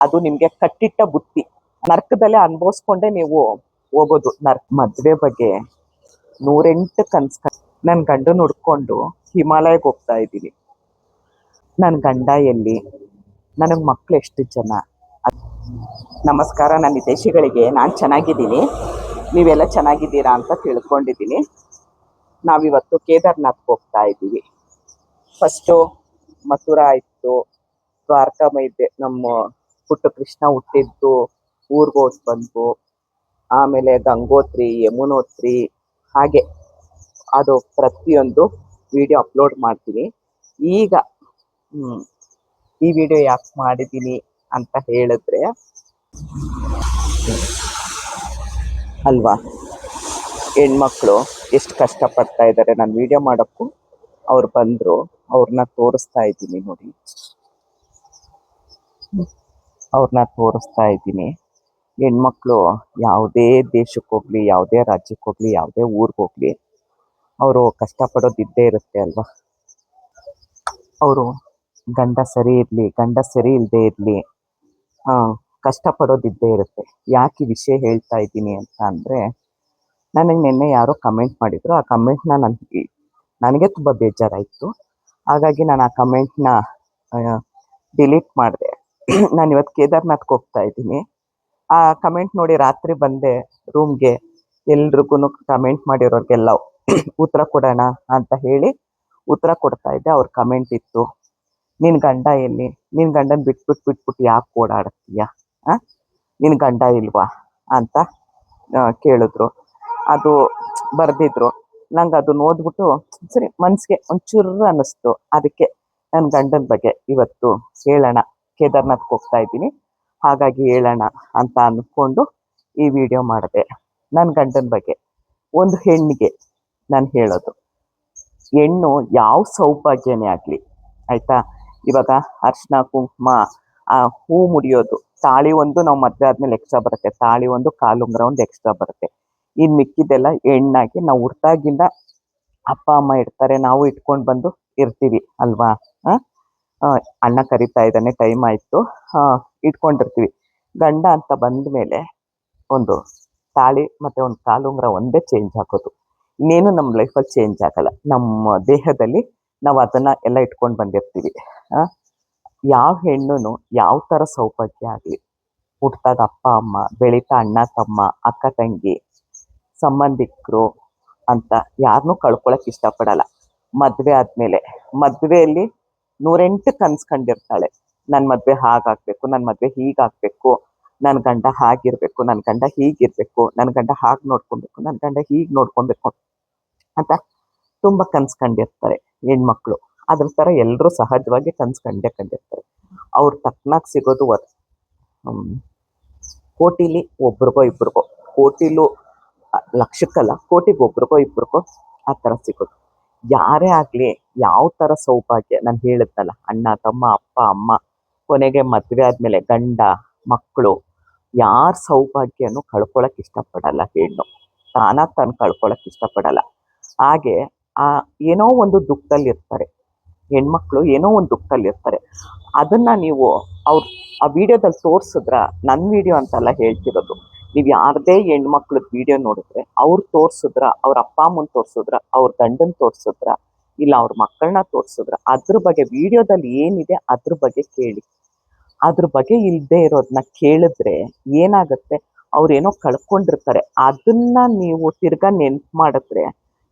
ಅದು ನಿಮ್ಗೆ ಕಟ್ಟಿಟ್ಟ ಬುತ್ತಿ. ನರ್ಕದಲ್ಲೇ ಅನುಭವಿಸ್ಕೊಂಡೆ ನೀವು ಹೋಗೋದು. ಮದ್ವೆ ಬಗ್ಗೆ 108 ಕನ್ಸ್. ನನ್ನ ಗಂಡನ ಹುಡ್ಕೊಂಡು ಹಿಮಾಲಯಕ್ಕೆ ಹೋಗ್ತಾ ಇದ್ದೀನಿ. ನನ್ನ ಗಂಡ ಎಲ್ಲಿ, ನನಗೆ ಮಕ್ಳು ಎಷ್ಟು ಜನ. ನಮಸ್ಕಾರ ನನ್ನ ಹಿತೈಷಿಗಳಿಗೆ. ನಾನು ಚೆನ್ನಾಗಿದ್ದೀನಿ, ನೀವೆಲ್ಲ ಚೆನ್ನಾಗಿದ್ದೀರಾ ಅಂತ ತಿಳ್ಕೊಂಡಿದ್ದೀನಿ. ನಾವಿವತ್ತು ಕೇದಾರ್ನಾಥ್ಗೆ ಹೋಗ್ತಾ ಇದ್ದೀವಿ. ಫಸ್ಟು ಮಥುರಾ ಆಯಿತು, ದ್ವಾರಕಾ ಮೈದೆ ನಮ್ಮ ಪುಟ್ಟ ಕೃಷ್ಣ ಹುಟ್ಟಿದ್ದು ಊರ್ಗೆ ಹೋಗಿ ಬಂದು, ಆಮೇಲೆ ಗಂಗೋತ್ರಿ, ಯಮುನೋತ್ರಿ, ಹಾಗೆ ಅದು ಪ್ರತಿಯೊಂದು ವಿಡಿಯೋ ಅಪ್ಲೋಡ್ ಮಾಡ್ತೀನಿ. ಈಗ ಈ ವಿಡಿಯೋ ಯಾಕೆ ಮಾಡಿದ್ದೀನಿ ಅಂತ ಹೇಳಿದ್ರೆ ಅಲ್ವಾ, ಹೆಣ್ಮಕ್ಳು ಎಷ್ಟು ಕಷ್ಟಪಡ್ತಾ ಇದ್ದಾರೆ. ನಾನು ವಿಡಿಯೋ ಮಾಡೋಕ್ಕೂ ಅವ್ರು ಬಂದರು, ಅವ್ರನ್ನ ತೋರಿಸ್ತಾ ಇದ್ದೀನಿ ನೋಡಿ, ಅವ್ರನ್ನ ತೋರಿಸ್ತಾ ಇದ್ದೀನಿ. ಹೆಣ್ಮಕ್ಳು ಯಾವುದೇ ದೇಶಕ್ಕೆ ಹೋಗ್ಲಿ, ಯಾವುದೇ ರಾಜ್ಯಕ್ಕೆ ಹೋಗ್ಲಿ, ಯಾವುದೇ ಊರಿಗೆ ಹೋಗ್ಲಿ, ಅವರು ಕಷ್ಟಪಡೋದಿದ್ದೇ ಇರುತ್ತೆ ಅಲ್ವಾ. ಅವರು ಗಂಡ ಸರಿ ಇರಲಿ, ಗಂಡ ಸರಿ ಇಲ್ಲದೆ ಇರಲಿ, ಕಷ್ಟಪಡೋದಿದ್ದೇ ಇರುತ್ತೆ. ಯಾಕೆ ಈ ವಿಷಯ ಹೇಳ್ತಾ ಇದ್ದೀನಿ ಅಂತ ಅಂದರೆ, ನನಗೆ ನಿನ್ನೆ ಯಾರೋ ಕಮೆಂಟ್ ಮಾಡಿದರು. ಆ ಕಮೆಂಟ್ನ ನನಗೆ ತುಂಬ ಬೇಜಾರಾಯಿತು. ಹಾಗಾಗಿ ನಾನು ಆ ಕಮೆಂಟ್ನ ಡಿಲೀಟ್ ಮಾಡಿದೆ. ನಾನು ಇವತ್ತು ಕೇದಾರ್ನಾಥ್ಗೆ ಹೋಗ್ತಾ ಇದ್ದೀನಿ. ಆ ಕಮೆಂಟ್ ನೋಡಿ ರಾತ್ರಿ ಬಂದೆ ರೂಮ್ಗೆ. ಎಲ್ರಿಗೂ ಕಮೆಂಟ್ ಮಾಡಿರೋರಿಗೆಲ್ಲ ಉತ್ತರ ಕೊಡೋಣ ಅಂತ ಹೇಳಿ ಉತ್ತರ ಕೊಡ್ತಾ ಇದ್ದೆ. ಅವ್ರ ಕಮೆಂಟ್ ಇತ್ತು, ನಿನ್ನ ಗಂಡ ಎಲ್ಲಿ, ನಿನ್ನ ಗಂಡನ ಬಿಟ್ಬಿಟ್ಟು ಯಾಕೆ ಓಡಾಡ್ತೀಯ, ನಿನ್ನ ಗಂಡ ಇಲ್ವಾ ಅಂತ ಕೇಳಿದ್ರು. ಅದು ಬರೆದಿದ್ರು. ನಂಗೆ ಅದನ್ನ ಓದ್ಬಿಟ್ಟು ಸರಿ ಮನಸ್ಸಿಗೆ ಒಂಚೂರು ಅನ್ನಿಸ್ತು. ಅದಕ್ಕೆ ನನ್ನ ಗಂಡನ ಬಗ್ಗೆ ಇವತ್ತು ಹೇಳೋಣ, ಕೇದಾರ್ನಾಥ್ಗೆ ಹೋಗ್ತಾ ಇದ್ದೀನಿ ಹಾಗಾಗಿ ಹೇಳೋಣ ಅಂತ ಅಂದ್ಕೊಂಡು ಈ ವಿಡಿಯೋ ಮಾಡಿದೆ. ನನ್ನ ಗಂಡನ ಬಗ್ಗೆ ಒಂದು ಹೆಣ್ಣಿಗೆ ನಾನು ಹೇಳೋದು, ಹೆಣ್ಣು ಯಾವ ಸೌಭಾಗ್ಯನೇ ಆಗಲಿ ಆಯಿತಾ, ಇವಾಗ ಅರ್ಶಿನ ಕುಂಕುಮ, ಹೂ ಮುಡಿಯೋದು, ತಾಳಿ ಒಂದು ನಾವು ಮದುವೆ ಆದಮೇಲೆ ಎಕ್ಸ್ಟ್ರಾ ಬರುತ್ತೆ, ತಾಳಿ ಒಂದು, ಕಾಲುಂಗುರ ಒಂದು ಎಕ್ಸ್ಟ್ರಾ ಬರುತ್ತೆ. ಇನ್ನು ಮಿಕ್ಕಿದೆಲ್ಲ ಹೆಣ್ಣಾಗಿ ನಾವು ಹುಟ್ಟಾಗಿಂದ ಅಪ್ಪ ಅಮ್ಮ ಇರ್ತಾರೆ, ನಾವು ಇಟ್ಕೊಂಡು ಬಂದು ಇರ್ತೀವಿ ಅಲ್ವಾ. ಅಣ್ಣ ಕರಿತಾ ಇದ್ದಾನೆ, ಟೈಮ್ ಆಯಿತು, ಇಟ್ಕೊಂಡಿರ್ತೀವಿ. ಗಂಡ ಅಂತ ಬಂದ ಮೇಲೆ ಒಂದು ತಾಳಿ ಮತ್ತು ಒಂದು ಕಾಲುಂಗುರ ಒಂದೇ ಚೇಂಜ್ ಆಗೋದು, ಇನ್ನೇನು ನಮ್ಮ ಲೈಫಲ್ಲಿ ಚೇಂಜ್ ಆಗಲ್ಲ. ನಮ್ಮ ದೇಹದಲ್ಲಿ ನಾವು ಅದನ್ನು ಎಲ್ಲ ಇಟ್ಕೊಂಡು ಬಂದಿರ್ತೀವಿ. ಯಾವ ಹೆಣ್ಣು ಯಾವ ಥರ ಸೌಭಾಗ್ಯ ಆಗಲಿ, ಹುಟ್ಟಿದಾಗ ಅಪ್ಪ ಅಮ್ಮ, ಬೆಳೀತಾ ಅಣ್ಣ ತಮ್ಮ, ಅಕ್ಕ ತಂಗಿ, ಸಂಬಂಧಿಕರು ಅಂತ ಯಾರನ್ನೂ ಕಳ್ಕೊಳಕ್ಕೆ ಇಷ್ಟಪಡಲ್ಲ. ಮದುವೆ ಆದಮೇಲೆ ಮದುವೆಯಲ್ಲಿ 108 ಕನ್ಸ್ಕೊಂಡಿರ್ತಾಳೆ. ನನ್ನ ಮದುವೆ ಹಾಗಾಗಬೇಕು, ನನ್ನ ಮದುವೆ ಹೀಗಾಗಬೇಕು, ನನ್ನ ಗಂಡ ಹಾಗಿರಬೇಕು, ನನ್ನ ಗಂಡ ಹೀಗಿರಬೇಕು, ನನ್ನ ಗಂಡ ಹಾಗೆ ನೋಡ್ಕೊಬೇಕು, ನನ್ನ ಗಂಡ ಹೀಗೆ ನೋಡ್ಕೊಬೇಕು ಅಂತ ತುಂಬ ಕನ್ಸ್ಕೊಂಡಿರ್ತಾರೆ ಹೆಣ್ಮಕ್ಳು. ಅದ್ರ ಥರ ಎಲ್ಲರೂ ಸಹಜವಾಗಿ ಕಂಡಿರ್ತಾರೆ. ಅವ್ರು ತಕ್ಕನಾಗಿ ಸಿಗೋದು ಕೋಟಿಲಿ ಒಬ್ರಿಗೋ ಇಬ್ರಿಗೋ, ಕೋಟಿಲೂ ಲಕ್ಷಕ್ಕಲ್ಲ, ಕೋಟಿಗೆ ಒಬ್ರಿಗೋ ಇಬ್ರಿಗೋ ಆ ಥರ ಸಿಗೋದು. ಯಾರೇ ಆಗಲಿ, ಯಾವ ಥರ ಸೌಭಾಗ್ಯ ನಾನು ಹೇಳಿದ್ನಲ್ಲ, ಅಣ್ಣ ತಮ್ಮ, ಅಪ್ಪ ಅಮ್ಮ, ಕೊನೆಗೆ ಮದುವೆ ಆದಮೇಲೆ ಗಂಡ ಮಕ್ಕಳು, ಯಾರ ಸೌಭಾಗ್ಯನೂ ಕಳ್ಕೊಳಕ್ಕೆ ಇಷ್ಟಪಡಲ್ಲ ಹೆಣ್ಣು, ತಾನಾಗಿ ತಾನು ಕಳ್ಕೊಳಕ್ಕೆ ಇಷ್ಟಪಡಲ್ಲ. ಹಾಗೆ ಏನೋ ಒಂದು ದುಃಖದಲ್ಲಿರ್ತಾರೆ ಹೆಣ್ಮಕ್ಳು, ಏನೋ ಒಂದು ದುಃಖದಲ್ಲಿರ್ತಾರೆ. ಅದನ್ನು ನೀವು ಆ ವಿಡಿಯೋದಲ್ಲಿ ತೋರಿಸಿದ್ರ, ನನ್ನ ವಿಡಿಯೋ ಅಂತೆಲ್ಲ ಹೇಳ್ತಿರೋದು, ನೀವು ಯಾರದೇ ಹೆಣ್ಮಕ್ಳದ್ದು ವಿಡಿಯೋ ನೋಡಿದ್ರೆ ಅವ್ರು ತೋರಿಸಿದ್ರ, ಅವ್ರ ಅಪ್ಪ ಅಮ್ಮನ ತೋರಿಸಿದ್ರ, ಅವ್ರ ಗಂಡನ ತೋರಿಸಿದ್ರ, ಇಲ್ಲ ಅವ್ರ ಮಕ್ಕಳನ್ನ ತೋರಿಸಿದ್ರ, ಅದ್ರ ಬಗ್ಗೆ ವಿಡಿಯೋದಲ್ಲಿ ಏನಿದೆ ಅದ್ರ ಬಗ್ಗೆ ಕೇಳಿ. ಅದ್ರ ಬಗ್ಗೆ ಇಲ್ಲದೆ ಇರೋದನ್ನ ಕೇಳಿದ್ರೆ ಏನಾಗುತ್ತೆ, ಅವ್ರೇನೋ ಕಳ್ಕೊಂಡಿರ್ತಾರೆ, ಅದನ್ನ ನೀವು ತಿರ್ಗಾ ನೆನ್ಪು ಮಾಡಿದ್ರೆ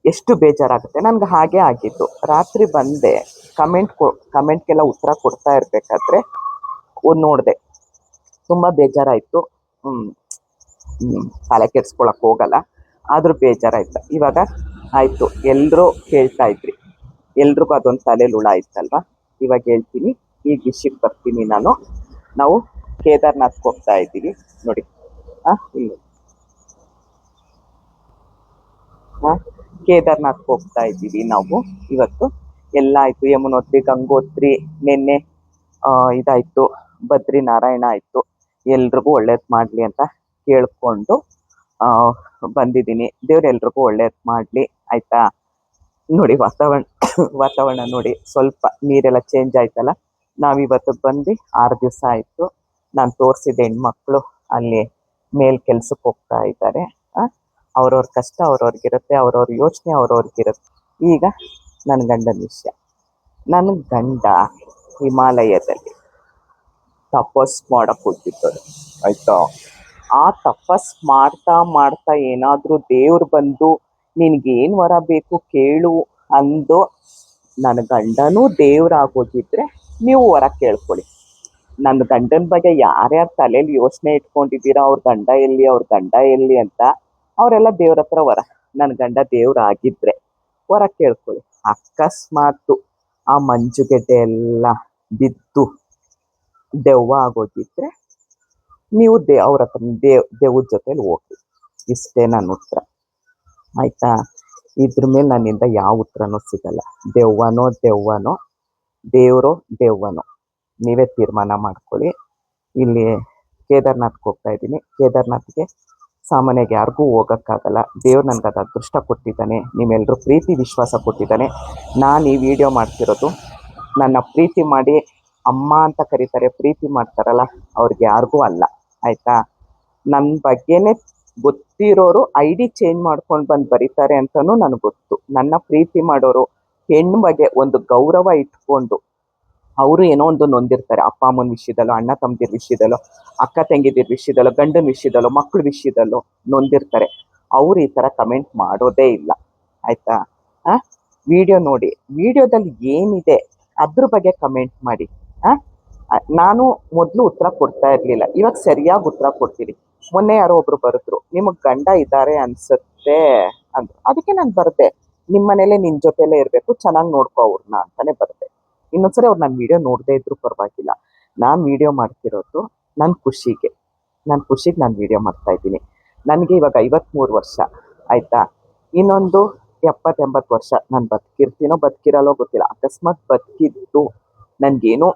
ಎಷ್ಟು ಬೇಜಾರಾಗುತ್ತೆ. ನನಗೆ ಹಾಗೆ ಆಗಿತ್ತು. ರಾತ್ರಿ ಬಂದೆ, ಕಮೆಂಟ್ಗೆಲ್ಲ ಉತ್ತರ ಕೊಡ್ತಾ ಇರಬೇಕಾದ್ರೆ ನೋಡಿದೆ, ತುಂಬ ಬೇಜಾರಾಯಿತು. ತಲೆ ಕೆಡ್ಸ್ಕೊಳಕ್ಕೆ ಹೋಗಲ್ಲ, ಆದರೂ ಬೇಜಾರಾಯ್ತು. ಇವಾಗ ಆಯಿತು, ಎಲ್ಲರೂ ಕೇಳ್ತಾ ಇದ್ರಿ, ಎಲ್ರಿಗೂ ಅದೊಂದು ತಲೆಯಲ್ಲಿ ಹುಳ ಇತ್ತಲ್ವ. ಇವಾಗ ಹೇಳ್ತೀನಿ, ಈಗ ವಿಷಯಕ್ಕೆ ಬರ್ತೀನಿ ನಾನು. ನಾವು ಕೇದಾರ್ನಾಥ್ಗೆ ಹೋಗ್ತಾ ಇದ್ದೀವಿ ನೋಡಿ. ಇಲ್ಲಿ ಕೇದಾರ್ನಾಥ್ಗೆ ಹೋಗ್ತಾ ಇದ್ದೀವಿ ನಾವು ಇವತ್ತು. ಎಲ್ಲ ಆಯಿತು, ಯಮುನೋತ್ರಿ, ಗಂಗೋತ್ರಿ, ನಿನ್ನೆ ಇದಾಯಿತು, ಬದ್ರಿ ನಾರಾಯಣ ಆಯಿತು. ಎಲ್ರಿಗೂ ಒಳ್ಳೇದು ಮಾಡಲಿ ಅಂತ ಕೇಳಿಕೊಂಡು ಬಂದಿದ್ದೀನಿ. ದೇವ್ರು ಎಲ್ರಿಗೂ ಒಳ್ಳೇದು ಮಾಡಲಿ ಆಯಿತಾ. ನೋಡಿ ವಾತಾವರಣ ನೋಡಿ, ಸ್ವಲ್ಪ ನೀರೆಲ್ಲ ಚೇಂಜ್ ಆಯ್ತಲ್ಲ. ನಾವಿವತ್ತು ಬಂದು 6 ದಿವಸ ಆಯಿತು. ನಾನು ತೋರಿಸಿದ ಹೆಣ್ಮಕ್ಳು ಅಲ್ಲಿ ಮೇಲ್ ಕೆಲ್ಸಕ್ಕೆ ಹೋಗ್ತಾ ಇದ್ದಾರೆ. ಅವ್ರವ್ರ ಕಷ್ಟ ಅವ್ರವ್ರಿಗಿರುತ್ತೆ, ಅವ್ರವ್ರ ಯೋಚನೆ ಅವ್ರವ್ರಿಗಿರುತ್ತೆ. ಈಗ ನನ್ನ ಗಂಡನ ವಿಷಯ. ನನ್ನ ಗಂಡ ಹಿಮಾಲಯದಲ್ಲಿ ತಪಸ್ ಮಾಡಕ್ ಹೋಗಿದ್ದಾರೆ ಆಯ್ತಾ. ಆ ತಪಸ್ ಮಾಡ್ತಾ ಮಾಡ್ತಾ ಏನಾದ್ರೂ ದೇವ್ರು ಬಂದು ನಿನ್ಗೇನ್ ವರ ಬೇಕು ಕೇಳು ಅಂದು ನನ್ನ ಗಂಡನೂ ದೇವ್ರಾಗೋಗಿದ್ರೆ ನೀವು ವರ ಕೇಳ್ಕೊಳ್ಳಿ. ನನ್ನ ಗಂಡನ ಬಗ್ಗೆ ಯಾರ್ಯಾರು ತಲೆಯಲ್ಲಿ ಯೋಚನೆ ಇಟ್ಕೊಂಡಿದ್ದೀರಾ, ಅವ್ರ ಗಂಡ ಎಲ್ಲಿ ಅಂತ, ಅವರೆಲ್ಲ ದೇವ್ರ ಹತ್ರ ವರ, ನನ್ನ ಗಂಡ ದೇವ್ರಾಗಿದ್ರೆ ವರ ಕೇಳ್ಕೊಳ್ಳಿ. ಅಕಸ್ಮಾತು ಆ ಮಂಜುಗೆಡ್ಡೆ ಎಲ್ಲ ಬಿದ್ದು ದೆವ್ವ ಆಗೋಗಿದ್ರೆ ನೀವು ಅವ್ರ ಹತ್ರ ದೇವ್ರ ಜೊತೆಲಿ ಹೋಗಿ. ಇಷ್ಟೇ ನನ್ನ ಉತ್ತರ ಆಯ್ತಾ. ಇದ್ರ ಮೇಲೆ ನನ್ನಿಂದ ಯಾವ ಉತ್ತರನೂ ಸಿಗಲ್ಲ. ದೆವ್ವನೋ ದೇವ್ವನೋ ನೀವೇ ತೀರ್ಮಾನ ಮಾಡ್ಕೊಳ್ಳಿ. ಇಲ್ಲಿ ಕೇದಾರ್ನಾಥ್ಗೆ ಹೋಗ್ತಾ ಇದ್ದೀನಿ. ಕೇದಾರ್ನಾಥ್ಗೆ ಸಾಮಾನ್ಯವಾಗಿ ಯಾರಿಗೂ ಹೋಗೋಕ್ಕಾಗಲ್ಲ. ದೇವ್ರು ನನಗೆ ಅದು ಅದೃಷ್ಟ ಕೊಟ್ಟಿದ್ದಾನೆ, ನಿಮ್ಮೆಲ್ಲರೂ ಪ್ರೀತಿ ವಿಶ್ವಾಸ ಕೊಟ್ಟಿದ್ದಾನೆ. ನಾನು ಈ ವಿಡಿಯೋ ಮಾಡ್ತಿರೋದು ನನ್ನ ಪ್ರೀತಿ ಮಾಡಿ ಅಮ್ಮ ಅಂತ ಕರೀತಾರೆ, ಪ್ರೀತಿ ಮಾಡ್ತಾರಲ್ಲ ಅವ್ರಿಗೆ ಯಾರಿಗೂ ಅಲ್ಲ ಆಯಿತಾ. ನನ್ನ ಬಗ್ಗೆನೇ ಗೊತ್ತಿರೋರು ID ಚೇಂಜ್ ಮಾಡ್ಕೊಂಡು ಬಂದು ಬರೀತಾರೆ ಅಂತಲೂ ನನಗೆ ಗೊತ್ತು. ನನ್ನ ಪ್ರೀತಿ ಮಾಡೋರು ಹೆಣ್ಣು ಬಗ್ಗೆ ಒಂದು ಗೌರವ ಇಟ್ಕೊಂಡು, ಅವರು ಏನೋ ಒಂದು ನೊಂದಿರ್ತಾರೆ, ಅಪ್ಪ ಅಮ್ಮನ ವಿಷಯದಲ್ಲೋ, ಅಣ್ಣ ತಮ್ಮದಿರ ವಿಷಯದಲ್ಲೋ, ಅಕ್ಕ ತಂಗಿದಿರ ವಿಷಯದಲ್ಲೋ, ಗಂಡನ ವಿಷಯದಲ್ಲೋ, ಮಕ್ಕಳ ವಿಷಯದಲ್ಲೋ ನೊಂದಿರ್ತಾರೆ. ಅವ್ರು ಈ ಥರ ಕಮೆಂಟ್ ಮಾಡೋದೇ ಇಲ್ಲ ಆಯಿತಾ. ವಿಡಿಯೋ ನೋಡಿ, ವಿಡಿಯೋದಲ್ಲಿ ಏನಿದೆ ಅದ್ರ ಬಗ್ಗೆ ಕಮೆಂಟ್ ಮಾಡಿ. ನಾನು ಮೊದಲು ಉತ್ತರ ಕೊಡ್ತಾ ಇರಲಿಲ್ಲ, ಇವಾಗ ಸರಿಯಾಗಿ ಉತ್ತರ ಕೊಡ್ತೀನಿ. ಮೊನ್ನೆ ಯಾರೋ ಒಬ್ರು ಬರೆದ್ರು, ನಿಮಗೆ ಗಂಡ ಇದ್ದಾರೆ ಅನ್ಸುತ್ತೆ ಅಂದ್ರು. ಅದಕ್ಕೆ ನಾನು ಬರದೆ, ನಿಮ್ಮ ಮನೇಲೆ ನಿನ್ನ ಜೊತೆಲೇ ಇರಬೇಕು, ಚೆನ್ನಾಗಿ ನೋಡ್ಕೋ ಅವ್ರನ್ನ ಅಂತಾನೆ ಬರದೆ. ಇನ್ನೊಂದ್ಸರಿ ಅವ್ರು ನನ್ನ ವಿಡಿಯೋ ನೋಡದೇ ಇದ್ರು ಪರವಾಗಿಲ್ಲ. ನಾನು ವಿಡಿಯೋ ಮಾಡ್ತಿರೋದು ನನ್ನ ಖುಷಿಗೆ ನಾನು ವಿಡಿಯೋ ಮಾಡ್ತಾ ಇದ್ದೀನಿ. ನನಗೆ ಇವಾಗ 53 ವರ್ಷ ಆಯಿತಾ. ಇನ್ನೊಂದು 70-80 ವರ್ಷ ನಾನು ಬದುಕಿರ್ತೀನೋ ಬದುಕಿರಲ್ಲೋ ಗೊತ್ತಿಲ್ಲ. ಅಕಸ್ಮಾತ್ ಬದುಕಿದ್ದು ನನಗೇನೋ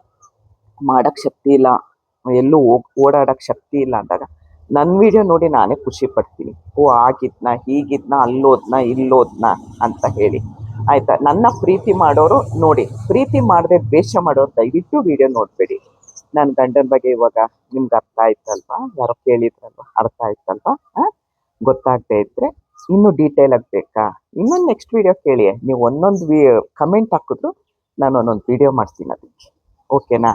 ಮಾಡೋಕ್ಕೆ ಶಕ್ತಿ ಇಲ್ಲ, ಎಲ್ಲೂ ಓಡಾಡೋಕ್ಕೆ ಶಕ್ತಿ ಇಲ್ಲ ಅಂದಾಗ ನನ್ನ ವಿಡಿಯೋ ನೋಡಿ ನಾನೇ ಖುಷಿ ಪಡ್ತೀನಿ. ಆಗಿದ್ನ ಹೀಗಿದ್ನ ಅಲ್ಲೋದ್ನ ಇಲ್ಲೋದ್ನ ಅಂತ ಹೇಳಿ ಆಯಿತಾ. ನನ್ನ ಪ್ರೀತಿ ಮಾಡೋರು ನೋಡಿ, ಪ್ರೀತಿ ಮಾಡದೆ ದ್ವೇಷ ಮಾಡೋರು ದಯವಿಟ್ಟು ವಿಡಿಯೋ ನೋಡಬೇಡಿ. ನನ್ನ ಗಂಡನ ಬಗ್ಗೆ ಇವಾಗ ನಿಮ್ಗೆ ಅರ್ಥ ಆಯ್ತಲ್ವಾ, ಯಾರೋ ಕೇಳಿದ್ರಲ್ವ, ಅರ್ಥ ಆಯ್ತಲ್ವಾ. ಗೊತ್ತಾಗದೇ ಇದ್ದರೆ ಇನ್ನೂ ಡೀಟೇಲ್ ಆಗಿ ಬೇಕಾ, ಇನ್ನೊಂದು ನೆಕ್ಸ್ಟ್ ವಿಡಿಯೋ ಕೇಳಿ. ನೀವು ಒಂದೊಂದು ಕಮೆಂಟ್ ಹಾಕಿದ್ರು ನಾನು ಒಂದೊಂದು ವಿಡಿಯೋ ಮಾಡ್ತೀನಿ ಅದಕ್ಕೆ, ಓಕೆನಾ.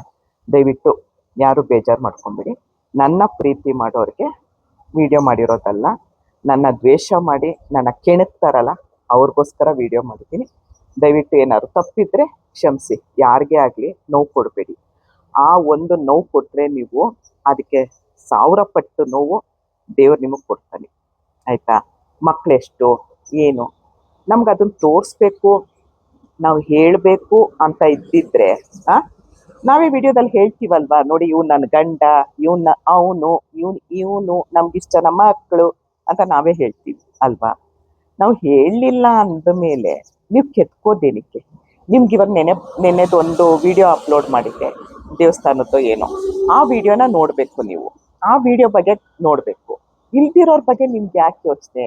ದಯವಿಟ್ಟು ಯಾರು ಬೇಜಾರು ಮಾಡ್ಕೊಂಬಿಡಿ. ನನ್ನ ಪ್ರೀತಿ ಮಾಡೋರಿಗೆ ವಿಡಿಯೋ ಮಾಡಿರೋದಲ್ಲ, ನನ್ನ ದ್ವೇಷ ಮಾಡಿ ನನ್ನ ಕೆಣಕ್ತಾರಲ್ಲ ಅವ್ರಿಗೋಸ್ಕರ ವಿಡಿಯೋ ಮಾಡಿದ್ದೀನಿ. ದಯವಿಟ್ಟು ಏನಾದ್ರು ತಪ್ಪಿದ್ರೆ ಕ್ಷಮಿಸಿ. ಯಾರಿಗೇ ಆಗಲಿ ನೋವು ಕೊಡಬೇಡಿ. ಆ ಒಂದು ನೋವು ಕೊಟ್ಟರೆ ನೀವು ಅದಕ್ಕೆ 1000 ಪಟ್ಟು ನೋವು ದೇವ್ರು ನಿಮಗೆ ಕೊಡ್ತಾನೆ ಆಯಿತಾ. ಮಕ್ಕಳೆಷ್ಟು ಏನು ನಮ್ಗೆ ಅದನ್ನು ತೋರಿಸ್ಬೇಕು, ನಾವು ಹೇಳಬೇಕು ಅಂತ ಇದ್ದಿದ್ರೆ ನಾವೇ ವಿಡಿಯೋದಲ್ಲಿ ಹೇಳ್ತೀವಲ್ವಾ, ನೋಡಿ ಇವ್ನು ನನ್ನ ಗಂಡ, ಇವನು ನಮ್ಗಿಷ್ಟ ನಮ್ಮ ಮಕ್ಕಳು ಅಂತ ನಾವೇ ಹೇಳ್ತೀವಿ ಅಲ್ವಾ. ನಾವು ಹೇಳಲಿಲ್ಲ ಅಂದ ಮೇಲೆ ನೀವು ಕೆತ್ಕೋದೇನಕ್ಕೆ. ನಿಮ್ಗೆ ಇವಾಗ ನೆನ್ನೆದೊಂದು ವಿಡಿಯೋ ಅಪ್ಲೋಡ್ ಮಾಡಿದ್ದೆ ದೇವಸ್ಥಾನದ್ದು ಏನೋ, ಆ ವಿಡಿಯೋನ ನೋಡಬೇಕು ನೀವು, ಆ ವಿಡಿಯೋ ಬಗ್ಗೆ ನೋಡಬೇಕು. ಇಲ್ದಿರೋರ ಬಗ್ಗೆ ನಿಮ್ಗೆ ಯಾಕೆ ಯೋಚನೆ?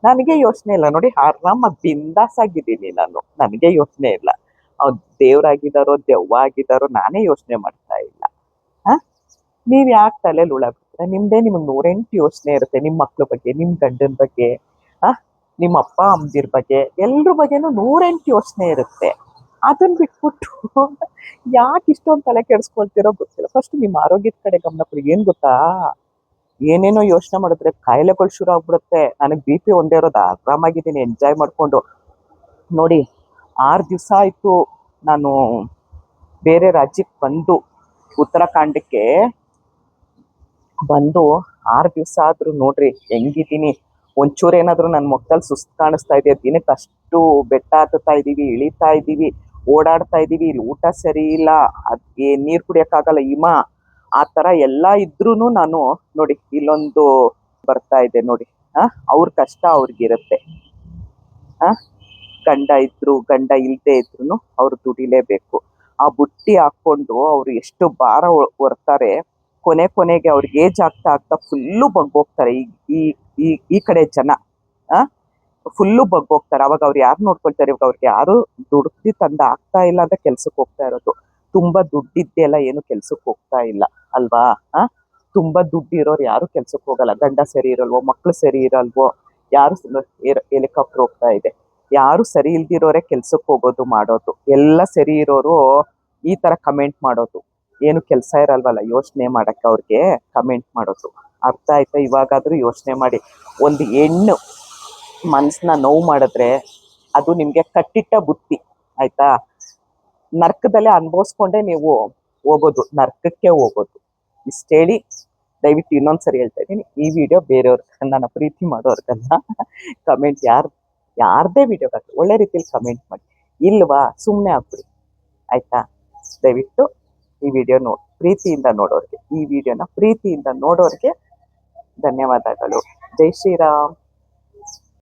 ನನಗೆ ಯೋಚನೆ ಇಲ್ಲ ನೋಡಿ, ಆರಾಮಾಗಿ ಬಿಂದಾಸ್ ಆಗಿದ್ದೀನಿ ನಾನು, ನನಗೆ ಯೋಚನೆ ಇಲ್ಲ. ಅವ್ರು ದೇವ್ರಾಗಿದ್ದಾರೋ ದೆವ್ವ ಆಗಿದ್ದಾರೋ ನಾನೇ ಯೋಚನೆ ಮಾಡ್ತಾ ಇಲ್ಲ. ನೀವು ಯಾಕೆ ತಲೆಯಲ್ಲಿ ಹುಳ ಬಿಡ್ತೀರ? ನಿಮ್ಗೆ 108 ಯೋಚನೆ ಇರುತ್ತೆ, ನಿಮ್ಮ ಮಕ್ಳ ಬಗ್ಗೆ, ನಿಮ್ಮ ಗಂಡನ ಬಗ್ಗೆ, ನಿಮ್ಮ ಅಪ್ಪ ಅಮ್ಮದಿರ ಬಗ್ಗೆ, ಎಲ್ರ ಬಗ್ಗೆನೂ 108 ಯೋಚನೆ ಇರುತ್ತೆ. ಅದನ್ನ ಬಿಟ್ಬಿಟ್ಟು ಯಾಕೆ ಇಷ್ಟೊಂದು ತಲೆ ಕೆಡಿಸ್ಕೊಳ್ತಿರೋ ಗೊತ್ತಿಲ್ಲ. ಫಸ್ಟ್ ನಿಮ್ಮ ಆರೋಗ್ಯದ ಕಡೆ ಗಮನ ಕೊಡಿ. ಏನು ಗೊತ್ತಾ, ಏನೇನೋ ಯೋಚನೆ ಮಾಡಿದ್ರೆ ಕಾಯಿಲೆಗಳು ಶುರು ಆಗ್ಬಿಡುತ್ತೆ. ನನಗೆ BP ಒಂದೇ ಇರೋದು, ಆರಾಮಾಗಿದ್ದೀನಿ ಎಂಜಾಯ್ ಮಾಡಿಕೊಂಡು. ನೋಡಿ 6 ದಿವಸ ಆಯಿತು ನಾನು ಬೇರೆ ರಾಜ್ಯಕ್ಕೆ ಬಂದು, ಉತ್ತರಾಖಂಡಕ್ಕೆ ಬಂದು 6 ದಿವಸ ಆದರೂ ನೋಡ್ರಿ ಹೆಂಗಿದ್ದೀನಿ. ಒಂಚೂರು ಏನಾದರೂ ನನ್ನ ಮುಖದಲ್ಲಿ ಸುಸ್ತು ಕಾಣಿಸ್ತಾ ಇದೆ, ದಿನಕ್ಕೆ ಅಷ್ಟು ಬೆಟ್ಟ ಹತ್ತುತ್ತಾ ಇದ್ದೀವಿ, ಇಳಿತಾ ಇದ್ದೀವಿ, ಓಡಾಡ್ತಾ ಇದ್ದೀವಿ, ಇಲ್ಲಿ ಊಟ ಸರಿ ಇಲ್ಲ, ಅದಕ್ಕೆ ನೀರು ಕುಡಿಯೋಕ್ಕಾಗಲ್ಲ, ಆ ಥರ ಎಲ್ಲ ಇದ್ರೂ ನಾನು ನೋಡಿ ಇಲ್ಲೊಂದು ಬರ್ತಾ ಇದೆ ನೋಡಿ. ಅವ್ರ ಕಷ್ಟ ಅವ್ರಿಗಿರುತ್ತೆ. ಗಂಡ ಇದ್ರು ಗಂಡ ಇಲ್ಲದೆ ಇದ್ರು ಅವ್ರು ದುಡಿಲೇಬೇಕು. ಆ ಬುಟ್ಟಿ ಹಾಕ್ಕೊಂಡು ಅವರು ಎಷ್ಟು ಭಾರ ಹೊರ್ತಾರೆ. ಕೊನೆಗೆ ಅವ್ರಿಗೆ ಏಜ್ ಆಗ್ತಾ ಫುಲ್ಲು ಬಗ್ಗೋಗ್ತಾರೆ. ಈ ಕಡೆ ಜನ ಫುಲ್ಲು ಬಗ್ಗೋಗ್ತಾರೆ. ಅವಾಗ ಅವ್ರು ಯಾರು ನೋಡ್ಕೊಳ್ತಾರೆ? ಇವಾಗ ಅವ್ರಿಗೆ ಯಾರು ದುಡ್ದು ತಂದು ಆಗ್ತಾ ಇಲ್ಲ ಅಂತ ಕೆಲ್ಸಕ್ಕೆ ಹೋಗ್ತಾ ಇರೋದು. ತುಂಬಾ ದುಡ್ಡಿದ್ದೆಲ್ಲ ಏನು ಕೆಲ್ಸಕ್ಕೆ ಹೋಗ್ತಾ ಇಲ್ಲ ಅಲ್ವಾ? ಆ ತುಂಬಾ ದುಡ್ಡು ಇರೋರು ಯಾರು ಕೆಲ್ಸಕ್ಕೆ ಹೋಗಲ್ಲ. ಗಂಡ ಸರಿ ಇರಲ್ವೋ, ಮಕ್ಳು ಸರಿ ಇರಲ್ವೋ, ಯಾರು ಹೆಲಿಕಾಪ್ಟರ್ ಹೋಗ್ತಾ ಇದೆ, ಯಾರು ಸರಿ ಇಲ್ದಿರೋರೆ ಕೆಲ್ಸಕ್ಕೆ ಹೋಗೋದು ಮಾಡೋದು. ಎಲ್ಲ ಸರಿ ಇರೋರು ಈ ತರ ಕಮೆಂಟ್ ಮಾಡೋದು. ಏನು ಕೆಲಸ ಇರಲ್ವಲ್ಲ ಯೋಚನೆ ಮಾಡಕ್ಕೆ ಅವ್ರಿಗೆ ಕಮೆಂಟ್ ಮಾಡೋದು. ಅರ್ಥ ಆಯ್ತಾ? ಇವಾಗಾದ್ರೂ ಯೋಚನೆ ಮಾಡಿ. ಒಂದು ಹೆಣ್ಣು ಮನ್ಸನ್ನ ನೋವು ಮಾಡಿದ್ರೆ ಅದು ನಿಮ್ಗೆ ಕಟ್ಟಿಟ್ಟ ಬುತ್ತಿ, ಆಯ್ತಾ? ನರ್ಕದಲ್ಲೇ ಅನುಭವಿಸ್ಕೊಂಡೇ ನೀವು ಹೋಗೋದು, ನರ್ಕಕ್ಕೆ ಹೋಗೋದು. ಇಷ್ಟು ಹೇಳಿ ದಯವಿಟ್ಟು ಇನ್ನೊಂದ್ಸರಿ ಹೇಳ್ತಾ ಇದ್ದೀನಿ, ಈ ವಿಡಿಯೋ ಬೇರೆಯವ್ರಿಗೆ, ನನ್ನ ಪ್ರೀತಿ ಮಾಡೋರ್ಗಲ್ಲ. ಕಮೆಂಟ್ ಯಾರ್ದೇ ವಿಡಿಯೋ ಬೇಕು ಒಳ್ಳೆ ರೀತಿಯಲ್ಲಿ ಕಮೆಂಟ್ ಮಾಡಿ. ಇಲ್ವಾ ಸುಮ್ಮನೆ ಆಗ್ಬಿಡಿ, ಆಯ್ತಾ? ದಯವಿಟ್ಟು ಈ ವಿಡಿಯೋ ಪ್ರೀತಿಯಿಂದ ನೋಡೋರಿಗೆ, ಈ ವಿಡಿಯೋನ ಪ್ರೀತಿಯಿಂದ ನೋಡೋರಿಗೆ ಧನ್ಯವಾದಗಳು. ಜೈ ಶ್ರೀರಾಮ್.